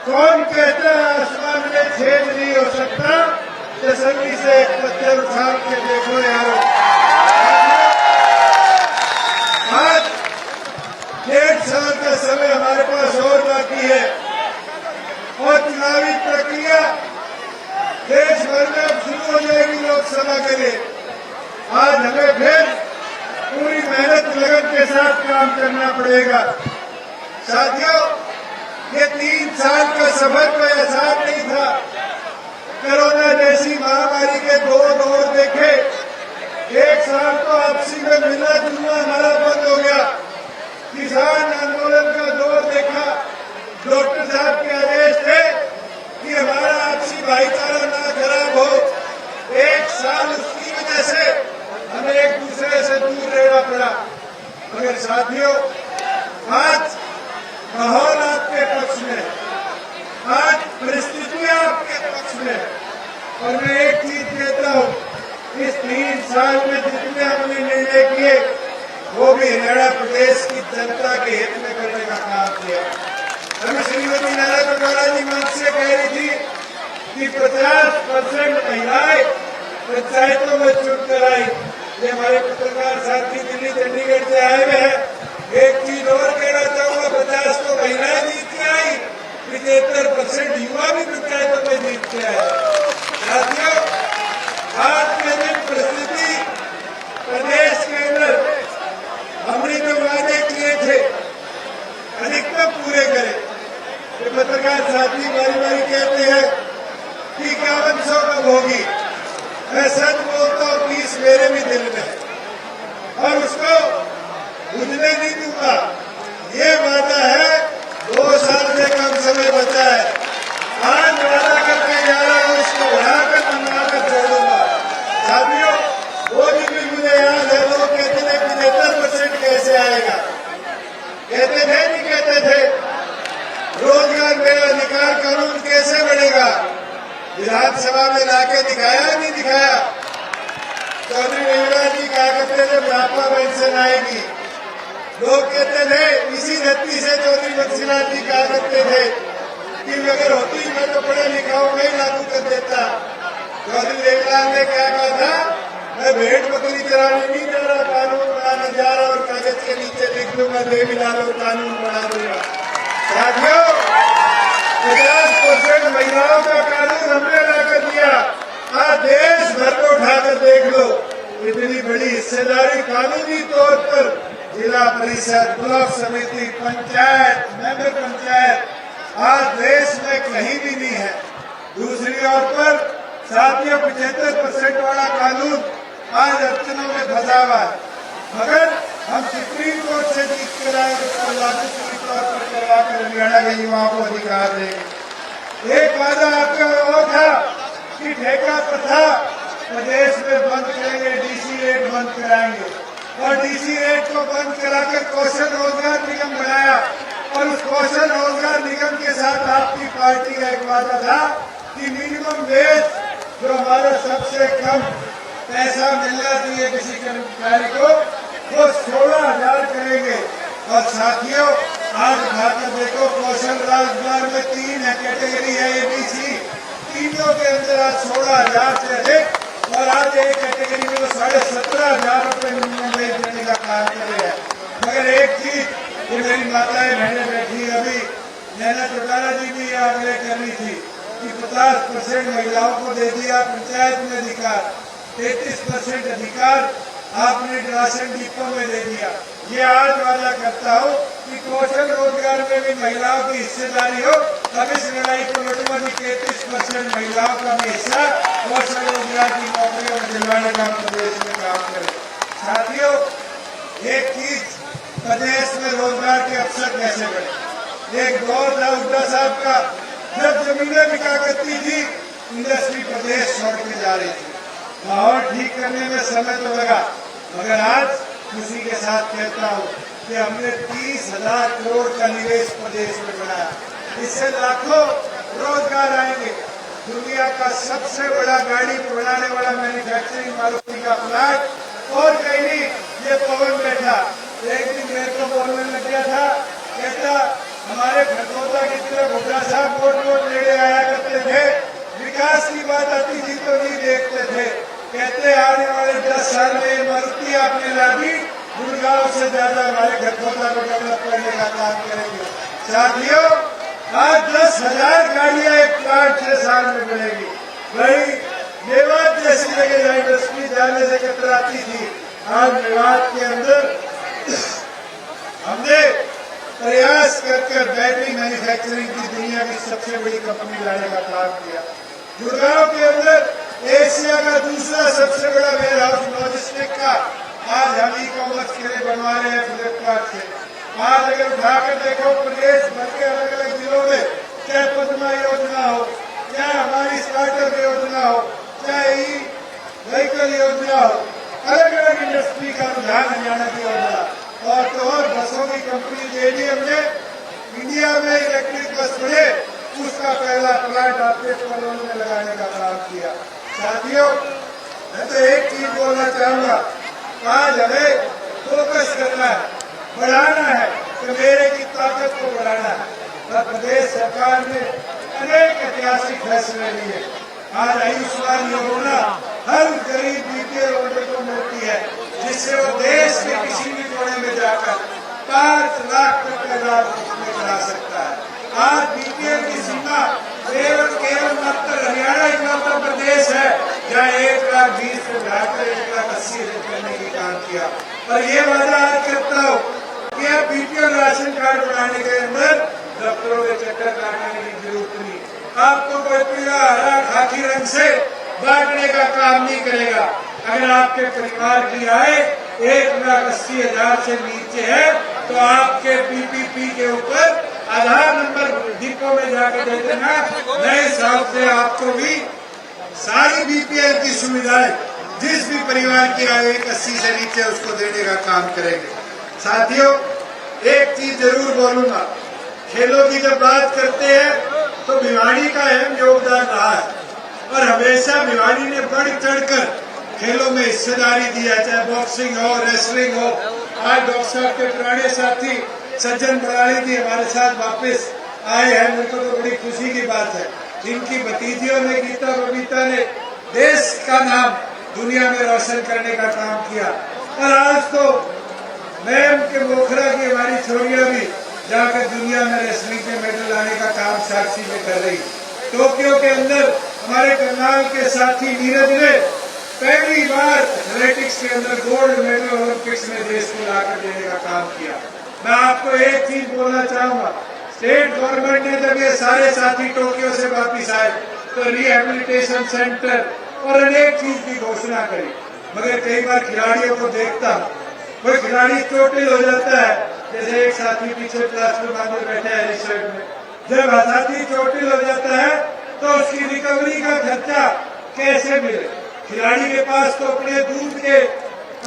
कौन कहता है आसमान में छेद नहीं हो सकता? तसल्ली से एक पत्थर उछाल के देखो यारो। आज 1.5 साल का समय हमारे पास और बाकी है और चुनावी प्रक्रिया देश भर में अब शुरू हो जाएगी लोकसभा के लिए। आज हमें फिर पूरी मेहनत लगन के साथ काम करना पड़ेगा। साथियों, ये 3 साल का सफर कोई आसान नहीं था। कोरोना जैसी महामारी के 2 दौर देखे। 1 साल तो आपसी में मिलना जुलना हमारा बंद हो गया। किसान आंदोलन का दौर देखा। डॉक्टर साहब के आदेश थे कि हमारा आपसी भाईचारा ना खराब हो। 1 साल उसकी वजह से हमें एक दूसरे से दूर रहना पड़ा। मगर साथियों, आज माहौल आपके पक्ष में, आज परिस्थितियां आपके पक्ष में। और मैं एक चीज कहता हूं, इस 3 साल में जितने हमने निर्णय किए वो भी हरियाणा प्रदेश की जनता के हित में करने का काम किया। हमें श्रीमती नारायण पटवाला जी मंच से कह रही थी कि 50% महिलाएं पंचायतों में चुनकर आई। ये हमारे पत्रकार साथी दिल्ली चंडीगढ़ से आए हुए हैं। एक चीज और कहना चाहूंगा, 50 तो महिलाएं जीत के आई, 75% युवा भी पंचायतों में जीत के आए। साथियों, आज के दिन परिस्थिति प्रदेश के अंदर हमने जो वादे किए थे अधिकतम पूरे करें। ये पत्रकार साथी बारी बारी कहते हैं कि 5100 कब होगी। मैं सच बोलता हूँ, 30 मेरे भी दिल में, और उसको बुझने नहीं दूंगा। ये वादा है, 2 साल से कम समय बचा है। आज वादा करके जा रहा हूँ, इसको बढ़ाकर बनाकर छोड़ूंगा। साथियों, वो दिन भी मुझे याद है, लोग कहते थे 75% कैसे आएगा। कहते थे नहीं कहते थे, रोजगार मेरा अधिकार कानून कैसे बढ़ेगा। विधानसभा में लाके दिखाया नहीं दिखाया। चौधरी रविराज जी कहा करते थे बुढ़ापा पेंशन आएगी। लोग कहते थे, इसी धरती से चौधरी बंसीलाल जी कहा करते थे कि अगर होती मैं तो पढ़े लिखा हूं, मैं लागू कर देता। चौधरी रविलाल ने क्या कहा था, मैं भेड़ बकरी चराने नहीं जा रहा, कानून बनाने जा रहा और कागज के नीचे लिख दूंगा देवीलाल और कानून बना दूंगा। साथियों, 50% महिलाओं का कानून हमने लाकर दिया। आज देश भर को उठाकर देख लो, इतनी बड़ी हिस्सेदारी कानूनी तौर पर जिला परिषद, ब्लॉक समिति, पंचायत, नगर पंचायत आज देश में कहीं भी नहीं है। दूसरी ओर पर साथियों, 75% वाला कानून आज अड़चनों में फंसा हुआ है। मगर हम सुप्रीम कोर्ट से जीत कर आए, उसको लागू पूरी तौर पर करवाकर हरियाणा के युवाओं को अधिकार देंगे। एक वादा आपका वो था कि ठेका प्रथा प्रदेश में बंद करेंगे, DC रेट बंद कराएंगे। और DC रेट को बंद कराकर कौशल रोजगार निगम बनाया। और उस कौशल रोजगार निगम के साथ आपकी पार्टी का एक वादा था कि मिनिमम वेज, जो हमारा सबसे कम पैसा मिलना चाहिए किसी कर्मचारी को, वो 16,000 करेंगे। और साथियों, आज उठाकर देखो, कौशल रोजगार में 3 कैटेगरी है, ABC। तीनों के अंदर आज 16,000 से अधिक, और आज एक कैटेगरी में वो 17,500 रुपये मिनिमम वेज देने का काम कर रहे हैं। मगर एक चीज, ये मेरी माताएं बहनें बैठी, अभी नैना चौटाला जी भी आग्रह करनी थी कि 50% महिलाओं को दे दिया पंचायत में अधिकार, 33% अधिकार आपने राशन डिपो में दे दिया। ये आज वादा करता हूँ कि कौशल रोजगार में भी महिलाओं की हिस्सेदारी हो। अब इस लड़ाई को लड़ूंगा कि 33% महिलाओं का भी हिस्सा कौशल रोजगार की नौकरियों में दिलवाने का प्रदेश में काम करे। साथियों, एक चीज, प्रदेश में रोजगार के अवसर कैसे बढ़े। एक दौर था हुड्डा साहब का, जब जमीनें बिका करती थी, इंडस्ट्री प्रदेश छोड़ के जा रही थी। माहौल ठीक करने में समय तो लगा, मगर आज खुशी के साथ कहता हूँ कि हमने 30,000 करोड़ का निवेश प्रदेश में बनाया। इससे लाखों रोजगार आएंगे। दुनिया का सबसे बड़ा गाड़ी बनाने वाला मैन्युफैक्चरिंग मारुति का प्लांट और कहीं नहीं, ये पवन बैठा। एक दिन मेरे को बोलने लग गया था, कहता हमारे खरगोता की तरफ हुड्डा साहब वोट कहते हैं आने वाले 10 साल में मारुति आपने लादी गुड़गांव से ज्यादा हमारे खरखोटा को डेवलप करने का काम करेंगे। साथियों, आज 10,000 गाड़ियां एक प्लांट 6 साल में बनेगी। वही मेवात जैसी जगह इंडस्ट्री जाने से कतराती थी, आज मेवात के अंदर हमने प्रयास करके बैटरी मैन्युफैक्चरिंग की दुनिया की सबसे बड़ी कंपनी लाने का काम किया। गुड़गांव के अंदर एशिया का दूसरा सबसे बड़ा वेयर हाउस लॉजिस्टिक का आज हम ई कॉमर्स के लिए बनवा रहे हैं फ्लिपकार्ट से। आज अगर उठाकर देखो प्रदेश भर के अलग अलग जिलों में, चाहे पद्मा योजना हो, चाहे हमारी स्टार्टअप योजना हो, चाहे ई व्हीकल योजना हो, अलग अलग इंडस्ट्री का रुझान हरियाणा की योजना और बसों की कंपनी जेडीएम ने इंडिया में इलेक्ट्रिक बस बने, उसका पहला प्लांट आपके कॉलोनी में लगाने का काम किया। साथियों, मैं तो एक चीज बोलना चाहूंगा, आज हमें फोकस करना है, बढ़ाना है, मेरे की ताकत को बढ़ाना है। और प्रदेश सरकार ने अनेक ऐतिहासिक फैसले लिए। आज आयुष्मान योजना हर गरीब बीपीएल होल्डर को मिलती है, जिससे वो देश के किसी भी कोने में जाकर 5 लाख तक का लाभ उसमें करा सकता है। आज बीपीएल की सीमा केवल मात्र हरियाणा इकलौता प्रदेश है जहाँ 1,20,000 से बढ़ाकर 1,80,000 करने की काम किया। और ये वादा आज करता हूँ कि अब बीपीएल राशन कार्ड बनाने के अंदर दफ्तरों के चक्कर काटने की जरूरत नहीं। आपको कोई पीला हरा खाकी रंग से बांटने का काम नहीं करेगा। अगर आपके परिवार की आय 1,80,000 से नीचे है तो आपके पीपीपी के ऊपर आधार नंबर डिपो में जाकर दे देना। नए हिसाब से आपको भी सारी बीपीएल की सुविधाएं जिस भी परिवार की आय 1,80 से नीचे उसको देने का काम करेंगे। साथियों, एक चीज जरूर बोलूंगा, खेलों की जब बात करते हैं तो भिवानी का अहम योगदान रहा है और हमेशा भिवानी ने बढ़ चढ़कर खेलों में हिस्सेदारी दी है, चाहे बॉक्सिंग हो, रेसलिंग हो। आज डॉक्टर साहब के पुराने साथी सज्जन बराड़ी जी हमारे साथ वापस आए हैं, मेरे को तो बड़ी खुशी की बात है। इनकी भतीजियों ने, गीता बबीता ने देश का नाम दुनिया में रोशन करने का काम किया। और आज तो मैम के मोखरा की हमारी छोरियां भी जाकर दुनिया में रेसलिंग के मेडल लाने का काम साक्षी में कर रही। टोक्यो के अंदर हमारे करनाल के साथी नीरज ने पहली बार एथलेटिक्स के अंदर गोल्ड मेडल ओलंपिक्स में देश को लाकर देने का काम किया। मैं आपको एक चीज बोलना चाहूंगा, स्टेट गवर्नमेंट ने जब ये सारे साथी टोक्यो से वापिस आए तो रिहेबिलिटेशन सेंटर और अनेक चीज की घोषणा करी। मगर कई बार खिलाड़ियों को देखता, कोई खिलाड़ी चोटिल हो जाता है, जैसे एक साथी पीछे प्लास्टर बांधे बैठे हैं इस साइड में, जब साथी चोटिल हो जाता है तो उसकी रिकवरी का खर्चा कैसे मिले? खिलाड़ी के पास तो अपने दूध के,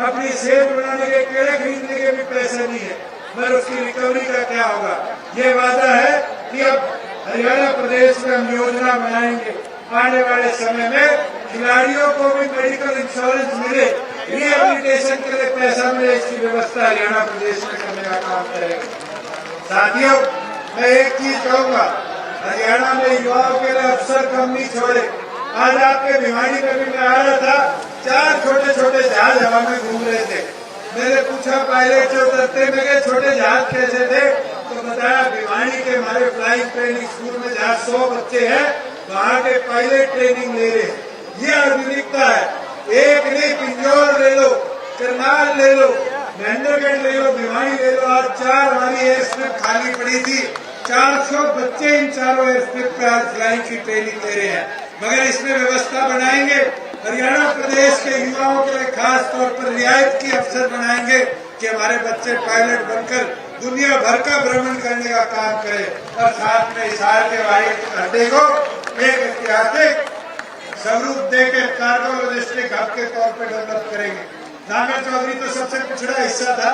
अपनी सेहत बनाने के, केले खरीदने के भी पैसे नहीं है, मगर उसकी रिकवरी का क्या होगा? ये वादा है कि अब हरियाणा प्रदेश में हम योजना बनाएंगे, आने वाले समय में खिलाड़ियों को भी मेडिकल इंश्योरेंस मिले, रिहेबिलिटेशन के लिए पैसा मिले, इसकी व्यवस्था हरियाणा प्रदेश में करने का काम करेगा। साथियों, मैं एक चीज कहूंगा, हरियाणा में युवाओं के लिए अवसर कम नहीं छोड़े। आज आपके भिवानी में भी मैं आ रहा था, 4 छोटे छोटे जहाज हवा में घूम रहे थे। मैंने पूछा पायलट जो उतरते में के छोटे जहाज कैसे थे, तो बताया भिवानी के हमारे फ्लाइंग ट्रेनिंग स्कूल में जहाँ 100 बच्चे हैं वहाँ के पायलट ट्रेनिंग ले रहे हैं। ये आधुनिकता है। एक नहीं, पिंजौर ले लो, करनाल ले लो, महेंद्रगढ़ ले लो, भिवानी ले लो, आज 4 हमारी एयर स्ट्रिप खाली पड़ी थी। 400 बच्चे इन चारों एयर स्ट्रिप पे आज फ्लाइंग की ट्रेनिंग ले रहे हैं। मगर इसमें व्यवस्था बनाएंगे, हरियाणा प्रदेश के युवाओं के लिए खास तौर पर रियायत की अवसर बनाएंगे कि हमारे बच्चे पायलट बनकर दुनिया भर का भ्रमण करने का काम करें और साथ में हिसार के हवाई अड्डे को एक ऐतिहासिक स्वरूप देकर कार्गो लॉजिस्टिक हब के तौर पर डेवलप करेंगे। नागर चौधरी तो सबसे पिछड़ा हिस्सा था,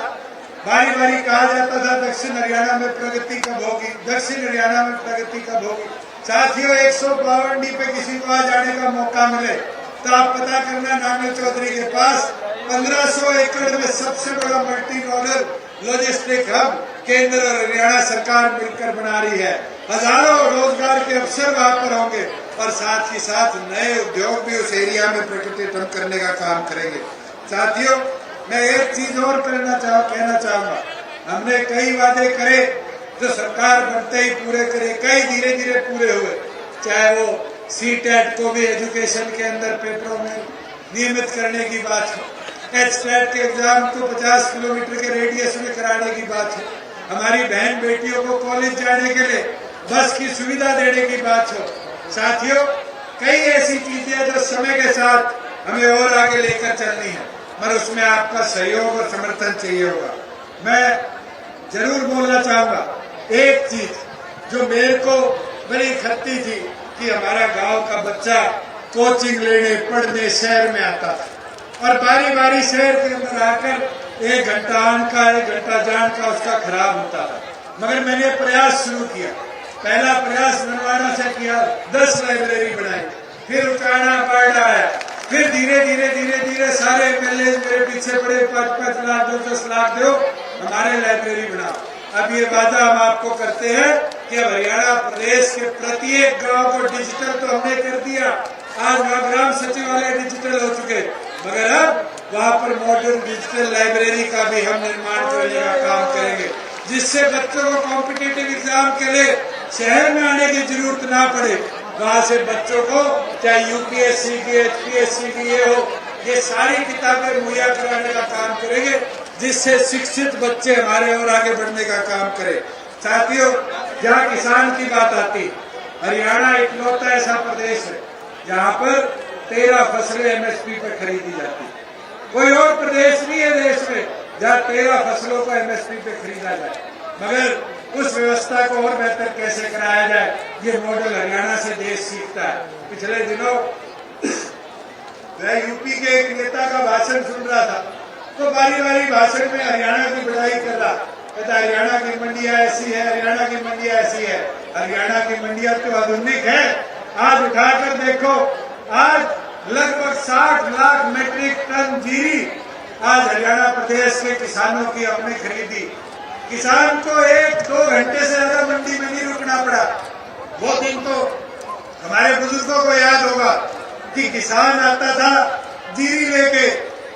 बारी बारी कहा जाता था दक्षिण हरियाणा में प्रगति कब होगी, दक्षिण हरियाणा में प्रगति कब होगी। साथियों, 152 डी पे किसी को आ जाने का मौका मिले तो आप पता करना, नागर चौधरी के पास 1500 एकड़ में सबसे बड़ा मल्टी मॉडल लॉजिस्टिक हब केंद्र और हरियाणा सरकार मिलकर बना रही है। हजारों रोजगार के अवसर वहां पर होंगे और साथ ही साथ नए उद्योग भी उस एरिया में प्रकटित हम करने का काम करेंगे। साथियों, मैं एक चीज और कहना चाहूंगा, हमने कई वादे करे जो सरकार बनते ही पूरे करे, कई धीरे धीरे पूरे हुए, चाहे वो सीटेट को भी एजुकेशन के अंदर पेपरों में नियमित करने की बात हो, एचटेट के एग्जाम को 50 किलोमीटर के रेडियस में कराने की बात हो, हमारी बहन बेटियों को कॉलेज जाने के लिए बस की सुविधा देने की बात हो। साथियों, कई ऐसी चीजें जो समय के साथ हमें और आगे लेकर चलनी है, मगर उसमें आपका सहयोग और समर्थन चाहिए होगा। मैं जरूर बोलना चाहूंगा एक चीज जो मेरे को बड़ी खट्टी थी कि हमारा गांव का बच्चा कोचिंग लेने पढ़ने शहर में आता था और बारी बारी शहर के अंदर आकर 1 घंटा आन का 1 घंटा जान का उसका खराब होता था। मगर मैंने प्रयास शुरू किया, पहला प्रयास बनवाना से किया, 10 लाइब्रेरी बनाई, फिर उचाना पाड़ा आया, फिर धीरे धीरे सारे एमएलए मेरे पीछे पड़े, 5-5 लाख 10-10 लाख दो, हमारे लाइब्रेरी बनाओ। अब ये वादा हम आपको करते हैं कि हरियाणा प्रदेश के प्रत्येक गांव को डिजिटल तो हमने कर दिया, आज ग्राम सचिवालय डिजिटल हो चुके, मगर अब वहां पर मॉडर्न डिजिटल लाइब्रेरी का भी हम निर्माण करने का काम करेंगे, जिससे बच्चों को कॉम्पिटिटिव एग्जाम के लिए शहर में आने की जरूरत ना पड़े। वहां से बच्चों को चाहे यूपीएससी की, एचपीएससी की ये हो, ये सारी किताबें मुहैया कराने का काम करेंगे, जिससे शिक्षित बच्चे हमारे और आगे बढ़ने का काम करें। साथियों, जहाँ किसान की बात आती, हरियाणा इकलौता ऐसा प्रदेश है जहाँ पर 13 फसलें एमएसपी पर खरीदी जाती। कोई और प्रदेश नहीं है देश में जहाँ 13 फसलों को एमएसपी पे खरीदा जाए। मगर उस व्यवस्था को और बेहतर कैसे कराया जाए, ये मॉडल हरियाणा से देश सीखता है। पिछले दिनों मैं यूपी के एक नेता का भाषण सुन रहा था, तो बारी बारी भाषण में हरियाणा की बड़ाई कर रहा, कहता हरियाणा की मंडियां ऐसी है, हरियाणा की मंडियां ऐसी है। हरियाणा की मंडियां तो आधुनिक है, आज उठाकर देखो, आज लगभग 60 लाख मीट्रिक टन जीरी आज हरियाणा प्रदेश के किसानों की हमने खरीदी। किसान को 1-2 घंटे से ज्यादा मंडी में नहीं रुकना पड़ा। वो दिन तो हमारे बुजुर्गों को याद होगा कि किसान आता था जीरी लेके,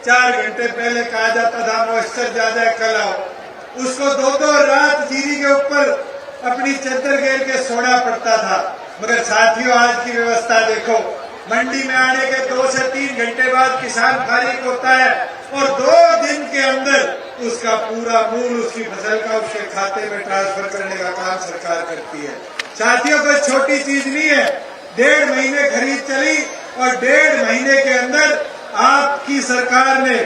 4 घंटे पहले कहा जाता था मॉइस्चर ज्यादा है कल आओ, उसको 2-2 रात जीरी के ऊपर अपनी चद्दर घेर के सोना पड़ता था। मगर साथियों, आज की व्यवस्था देखो, मंडी में आने के 2 से 3 घंटे बाद किसान फारिग होता है और 2 दिन के अंदर उसका पूरा मूल उसकी फसल का उसके खाते में ट्रांसफर करने का काम सरकार करती है। साथियों, कोई छोटी चीज नहीं है। 1.5 महीने खरीद चली और 1.5 महीने के अंदर आपकी सरकार ने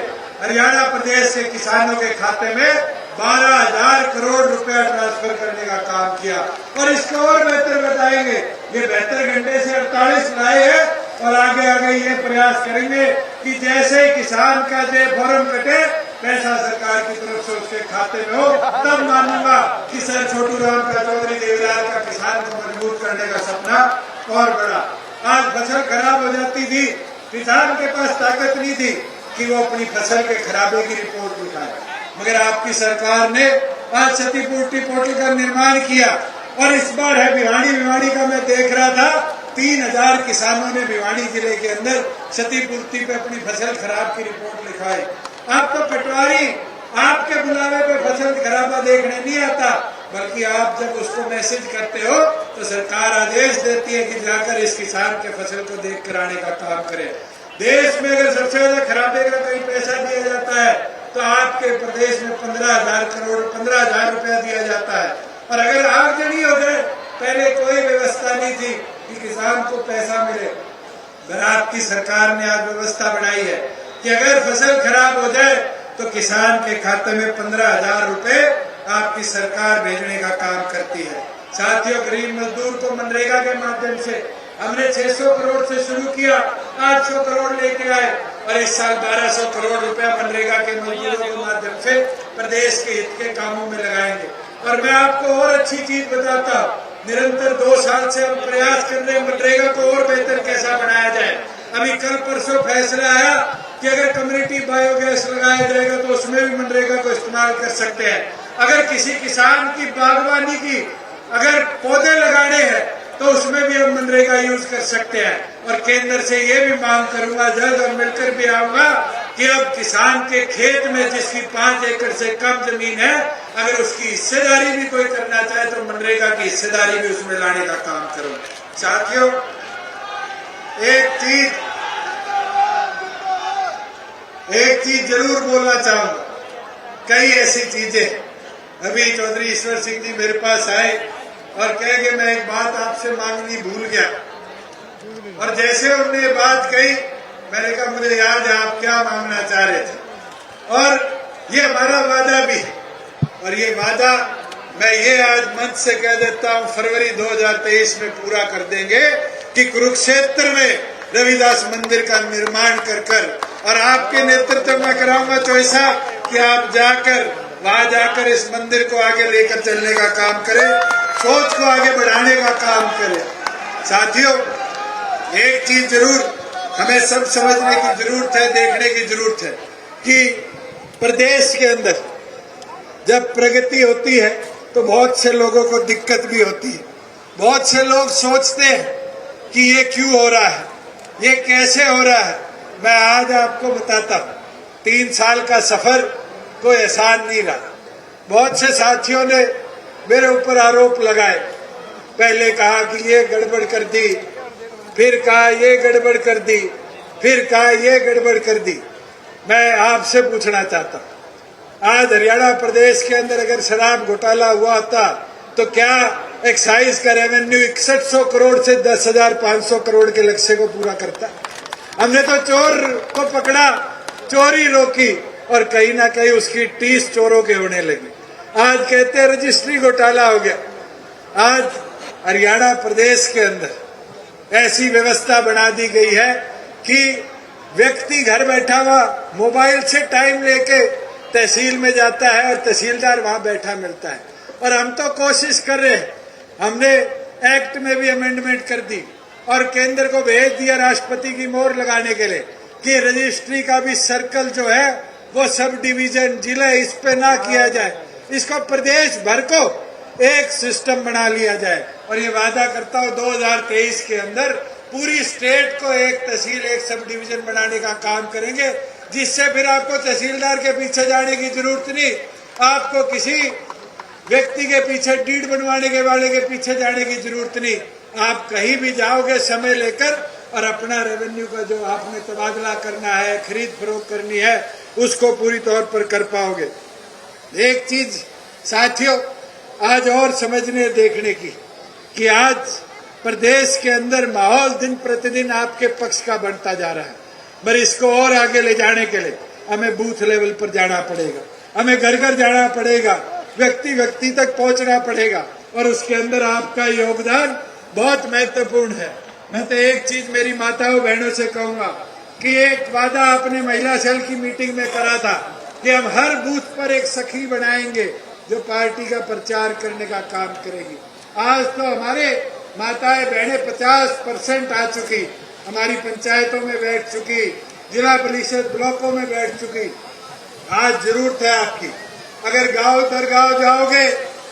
हरियाणा प्रदेश के किसानों के खाते में 12,000 करोड़ रुपया ट्रांसफर करने का काम किया और इसको और बेहतर बताएंगे। ये बेहतर घंटे से 48 लाए हैं और आगे आगे ये प्रयास करेंगे कि जैसे किसान का जे फॉर्म कटे, पैसा सरकार की तरफ से उसके खाते में हो, तब मानूंगा कि सर छोटू राम का, चौधरी देवलाल का किसान को मजबूत करने का सपना और बड़ा। आज फसल खराब हो जाती थी, किसान के पास ताकत नहीं थी कि वो अपनी फसल के खराबे की रिपोर्ट लिखाए, मगर आपकी सरकार ने आज क्षतिपूर्ति पोर्टल का निर्माण किया और इस बार है भिवाड़ी का मैं देख रहा था, 3000 किसानों ने भिवाड़ी जिले के अंदर क्षतिपूर्ति पे अपनी फसल खराब की रिपोर्ट लिखाई। आप तो पटवारी आपके बुलावे पे फसल खराबा देखने नहीं आता, बल्कि आप जब उसको मैसेज करते हो तो सरकार आदेश देती है कि जाकर इस किसान के फसल को देख कर आने का काम करे। देश में अगर सबसे ज्यादा खराबे का कहीं पैसा दिया जाता है तो आपके प्रदेश में 15,000 रुपया दिया जाता है। और अगर आगजनी हो जाए, पहले कोई व्यवस्था नहीं थी कि किसान को पैसा मिले, अगर आपकी सरकार ने आज व्यवस्था बनाई है कि अगर फसल खराब हो जाए तो किसान के खाते में 15,000 रुपए आपकी सरकार भेजने का काम करती है। साथियों, गरीब मजदूर को मनरेगा के माध्यम से हमने 600 करोड़ से शुरू किया, 800 करोड़ लेके आए और इस साल 1200 करोड़ रुपया मनरेगा के मजदूरों के माध्यम से प्रदेश के हित के कामों में लगाएंगे। और मैं आपको और अच्छी चीज बताता हूँ, निरंतर 2 साल से हम प्रयास कर रहे हैं मनरेगा को और बेहतर कैसा बनाया जाए। अभी कल परसों फैसला आया कि अगर कम्युनिटी बायोगैस लगाया जाएगा तो उसमें भी मनरेगा को इस्तेमाल कर सकते हैं। अगर किसी किसान की बागवानी की अगर पौधे लगाने हैं तो उसमें भी हम मनरेगा यूज कर सकते हैं। और केंद्र से ये भी मांग करूंगा जल्द और मिलकर भी आऊंगा कि अब किसान के खेत में जिसकी 5 एकड़ से कम जमीन है, अगर उसकी हिस्सेदारी भी कोई करना चाहे तो मनरेगा की हिस्सेदारी भी उसमें लाने का काम करो। साथियों, एक चीज जरूर बोलना चाहूंगा। कई ऐसी चीजें, अभी चौधरी ईश्वर सिंह जी मेरे पास आए और कहे कि मैं एक बात आपसे मांगनी भूल गया, और जैसे उन्होंने ये बात कही मैंने कहा मुझे याद है आप क्या मांगना चाह रहे थे, और ये हमारा वादा भी है। और ये वादा मैं ये आज मंच से कह देता हूं, फरवरी 2023 में पूरा कर देंगे कि कुरुक्षेत्र में रविदास मंदिर का निर्माण कर और आपके नेतृत्व में कराऊंगा चौधरी साहब कि आप जाकर वहां जाकर इस मंदिर को आगे लेकर चलने का काम करें, सोच को आगे बढ़ाने का काम करें। साथियों, एक चीज जरूर हमें सब समझने की जरूरत है, देखने की जरूरत है कि प्रदेश के अंदर जब प्रगति होती है तो बहुत से लोगों को दिक्कत भी होती है। बहुत से लोग सोचते हैं कि ये क्यों हो रहा है, ये कैसे हो रहा है। मैं आज आपको बताता हूं, 3 साल का सफर कोई आसान नहीं रहा। बहुत से साथियों ने मेरे ऊपर आरोप लगाए, पहले कहा कि ये गड़बड़ कर दी, फिर कहा ये गड़बड़ कर दी, फिर कहा ये गड़बड़ कर दी। मैं आपसे पूछना चाहता हूं, आज हरियाणा प्रदेश के अंदर अगर शराब घोटाला हुआ होता तो क्या एक्साइज का रेवेन्यू 6100 करोड़ से 10,500 करोड़ के लक्ष्य को पूरा करता? हमने तो चोर को पकड़ा, चोरी रोकी और कहीं ना कहीं उसकी टीस चोरों के होने लगी। आज कहते हैं रजिस्ट्री घोटाला हो गया। आज हरियाणा प्रदेश के अंदर ऐसी व्यवस्था बना दी गई है कि व्यक्ति घर बैठा हुआ मोबाइल से टाइम लेके तहसील में जाता है और तहसीलदार वहां बैठा मिलता है। और हम तो कोशिश कर रहे हैं, हमने एक्ट में भी अमेंडमेंट कर दी और केंद्र को भेज दिया राष्ट्रपति की मोहर लगाने के लिए कि रजिस्ट्री का भी सर्कल जो है वो सब डिवीजन जिले इस पे ना किया जाए, इसको प्रदेश भर को एक सिस्टम बना लिया जाए। और ये वादा करता हूं 2023 के अंदर पूरी स्टेट को एक तहसील एक सब डिवीजन बनाने का काम करेंगे, जिससे फिर आपको तहसीलदार के पीछे जाने की जरूरत नहीं, आपको किसी व्यक्ति के पीछे डीड बनवाने के वाले के पीछे जाने की जरूरत नहीं। आप कहीं भी जाओगे समय लेकर और अपना रेवेन्यू का जो आपने तबादला करना है, खरीद फरोख्त करनी है, उसको पूरी तौर पर कर पाओगे। एक चीज साथियों आज और समझने देखने की कि आज प्रदेश के अंदर माहौल दिन प्रतिदिन आपके पक्ष का बनता जा रहा है, पर इसको और आगे ले जाने के लिए हमें बूथ लेवल पर जाना पड़ेगा, हमें घर घर जाना पड़ेगा, व्यक्ति व्यक्ति तक पहुंचना पड़ेगा और उसके अंदर आपका योगदान बहुत महत्वपूर्ण है। मैं तो एक चीज मेरी माताओं बहनों से कहूंगा कि एक वादा आपने महिला सेल की मीटिंग में करा था कि हम हर बूथ पर एक सखी बनाएंगे जो पार्टी का प्रचार करने का काम करेगी। आज तो हमारे माताएं बहनें 50% आ चुकी, हमारी पंचायतों में बैठ चुकी, जिला परिषद ब्लॉकों में बैठ चुकी। आज जरूरत है आपकी, अगर गांव दर गांव जाओगे,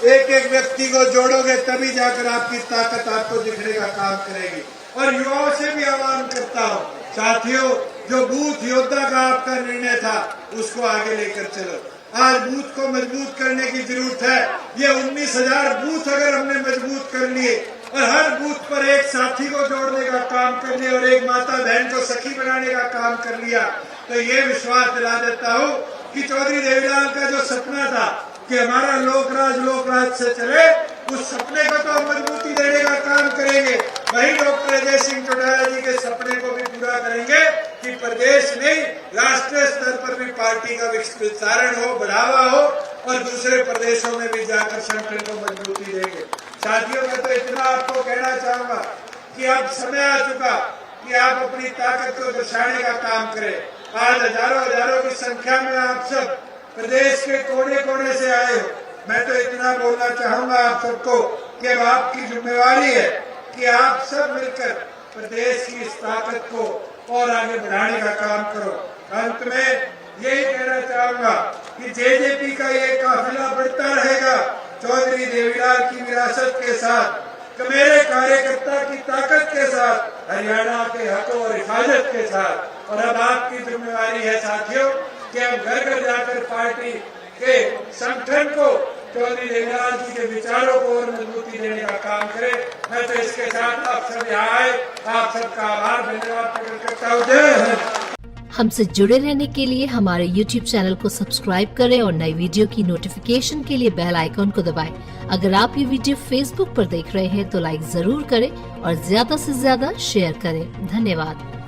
एक एक व्यक्ति को जोड़ोगे, तभी जाकर आपकी ताकत आपको दिखने का काम करेगी। और युवाओं से भी आह्वान करता हूं, साथियों, जो बूथ योद्धा का आपका निर्णय था उसको आगे लेकर चलो। आज बूथ को मजबूत करने की जरूरत है। ये 19,000 बूथ अगर हमने मजबूत कर लिए और हर बूथ पर एक साथी को जोड़ने का काम कर लिया और एक माता बहन को सखी बनाने का काम कर लिया, तो ये विश्वास दिला देता हूं कि चौधरी देवीलाल का जो सपना था कि हमारा लोकराज से चले, उस सपने को तो हम मजबूती देने का काम करेंगे। वही डॉक्टर अजय सिंह चौटाला जी के सपने को भी पूरा करेंगे कि प्रदेश नहीं राष्ट्रीय स्तर पर भी पार्टी का विस्तारण हो, बढ़ावा हो और दूसरे प्रदेशों में भी जाकर संगठन को मजबूती देंगे। साथियों, मैं तो इतना आपको कहना चाहूंगा कि अब समय आ चुका कि आप अपनी ताकत को दर्शाने का काम करें। आज हजारों की संख्या में आप सब प्रदेश के कोने कोने से आए हो। मैं तो इतना बोलना चाहूंगा आप सबको कि अब आपकी जिम्मेवारी है कि आप सब मिलकर प्रदेश की इस ताकत को और आगे बढ़ाने का काम करो। अंत में यही कहना चाहूंगा कि जेजेपी का ये काफिला बढ़ता रहेगा चौधरी देवीलाल की विरासत के साथ। कि मेरे कार्यकर्ता की ताकत के साथ, हरियाणा के हकों और हिफाजत के साथ। और अब आपकी जिम्मेवारी है साथियों कि हम घर घर जाकर पार्टी के संगठन को, चौधरी देवराज जी के विचारों को और मजबूती देने का काम करें। मैं तो इसके साथ आप सब यहाँ आए, आप सबका आभार धन्यवाद प्रकट करता हूँ। जय हिंद। हमसे जुड़े रहने के लिए हमारे YouTube चैनल को सब्सक्राइब करें और नई वीडियो की नोटिफिकेशन के लिए बेल आइकॉन को दबाएं। अगर आप ये वीडियो Facebook पर देख रहे हैं तो लाइक जरूर करें और ज्यादा से ज्यादा शेयर करें। धन्यवाद।